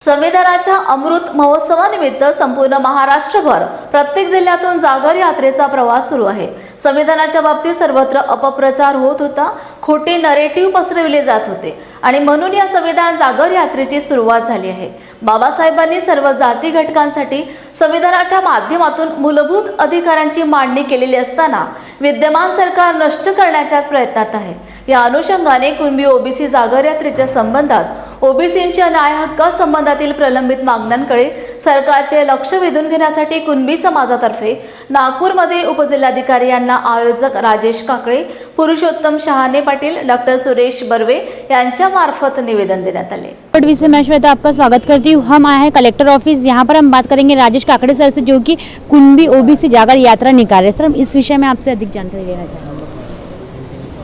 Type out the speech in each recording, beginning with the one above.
संविधानाच्या अमृत महोत्सवानिमित्त संपूर्ण महाराष्ट्रभर प्रत्येक जिल्ह्यातून जागर यात्रेचा प्रवास सुरू आहे। संविधानाच्या बाबतीत सर्वत्र अपप्रचार होत होता, खोटे नरेटिव्ह पसरविले जात होते आणि म्हणून या संविधान जागर यात्रेची सुरुवात झाली आहे। बाबासाहेबांनी सर्व जाती घटकांसाठी संविधानाच्या माध्यमातून मूलभूत अधिकारांची मांडणी केलेली असताना विद्यमान सरकार नष्ट करण्याच्याच प्रयत्नात आहे। या अनुषंगाने कुणबी ओबीसी जागर यात्रेच्या संबंधात ओबीसींच्या न्याय हक्कासंबंधातील प्रलंबित मागण्यांकडे सरकारचे लक्ष वेधून घेण्यासाठी कुणबी समाजातर्फे नागपूरमध्ये उपजिल्हाधिकारी यांना आयोजक राजेश काकळे, पुरुषोत्तम शहाणे पाटील, डॉक्टर सुरेश बर्वे यांच्या मार्फत निवेदन देण्यात आले। विषय मैच में तो आपका स्वागत करती हूँ। हम आए हैं कलेक्टर ऑफिस। यहाँ पर हम बात करेंगे राजेश काकड़े सर से, जो कि कुणबी ओबीसी जागर यात्रा निकाल रहे। सर, हम इस विषय में आपसे अधिक जानकारी लेना चाहेंगे।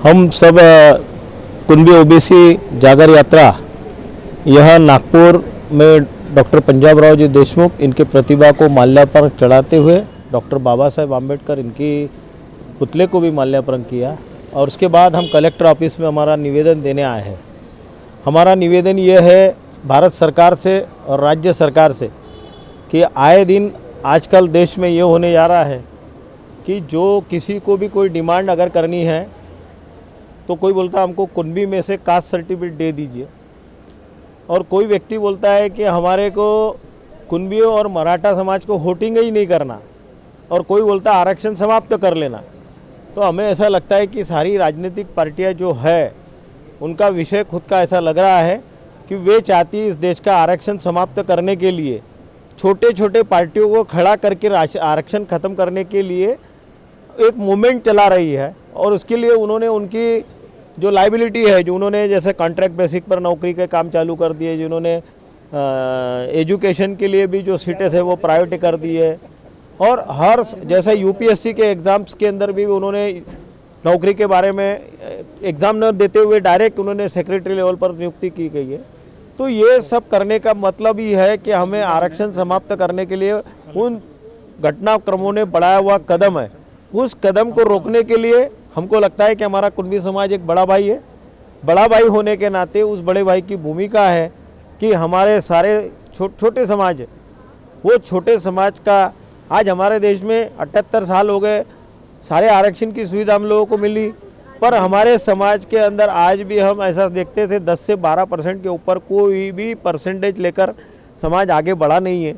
हम सब कुणबी ओबीसी जागर यात्रा यह नागपुर में डॉक्टर पंजाबराव जी देशमुख इनके प्रतिभा को माल्यार्पण चढ़ाते हुए डॉक्टर बाबा साहेब आम्बेडकर इनकी पुतले को भी माल्यार्पण किया और उसके बाद हम कलेक्टर ऑफिस में हमारा निवेदन देने आए हैं। हमारा निवेदन ये है भारत सरकार से और राज्य सरकार से कि आए दिन आजकल देश में ये होने जा रहा है कि जो किसी को भी कोई डिमांड अगर करनी है तो कोई बोलता है हमको कुणबी में से कास्ट सर्टिफिकेट दे दीजिए, और कोई व्यक्ति बोलता है कि हमारे को कुणबी और मराठा समाज को वोटिंग ही नहीं करना, और कोई बोलता है आरक्षण समाप्त कर लेना। तो हमें ऐसा लगता है कि सारी राजनीतिक पार्टियां जो है उनका विषय खुद का ऐसा लग रहा है कि वे चाहती इस देश का आरक्षण समाप्त करने के लिए छोटे छोटे पार्टियों को खड़ा करके आरक्षण ख़त्म करने के लिए एक मूवमेंट चला रही है। और उसके लिए उन्होंने उनकी जो लाइबिलिटी है, जो उन्होंने जैसे कॉन्ट्रैक्ट बेसिक पर नौकरी के काम चालू कर दिए, जिन्होंने एजुकेशन के लिए भी जो सीटें है वो प्राइवेट कर दी है, और हर जैसे यूपीएससी के एग्ज़ाम्स के अंदर भी उन्होंने नौकरी के बारे में एग्ज़ाम न देते हुए डायरेक्ट उन्होंने सेक्रेटरी लेवल पर नियुक्ति की गई है। तो ये सब करने का मतलब ही है कि हमें आरक्षण समाप्त करने के लिए उन घटनाक्रमों ने बढ़ाया हुआ कदम है, उस कदम को रोकने के लिए हमको लगता है कि हमारा कुणबी समाज एक बड़ा भाई है। बड़ा भाई होने के नाते उस बड़े भाई की भूमिका है कि हमारे सारे छोटे समाज, वो छोटे समाज का आज हमारे देश में 78 साल हो गए, सारे आरक्षण की सुविधा हम लोगों को मिली, पर हमारे समाज के अंदर आज भी हम ऐसा देखते थे 10 से 12% के ऊपर कोई भी परसेंटेज लेकर समाज आगे बढ़ा नहीं है,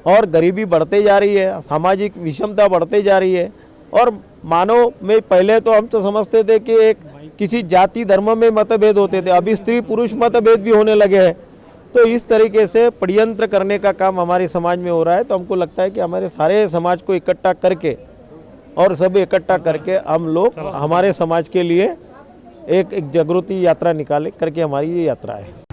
और गरीबी बढ़ते जा रही है, सामाजिक विषमता बढ़ते जा रही है। और मानव में पहले तो हम तो समझते थे कि एक किसी जाति धर्म में मतभेद होते थे, अभी स्त्री पुरुष मतभेद भी होने लगे हैं। तो इस तरीके से षड्यंत्र करने का काम हमारे समाज में हो रहा है। तो हमको लगता है कि हमारे सारे समाज को इकट्ठा करके और सब इकट्ठा करके हम लोग हमारे समाज के लिए एक जागृति यात्रा निकाले करके हमारी ये यात्रा है।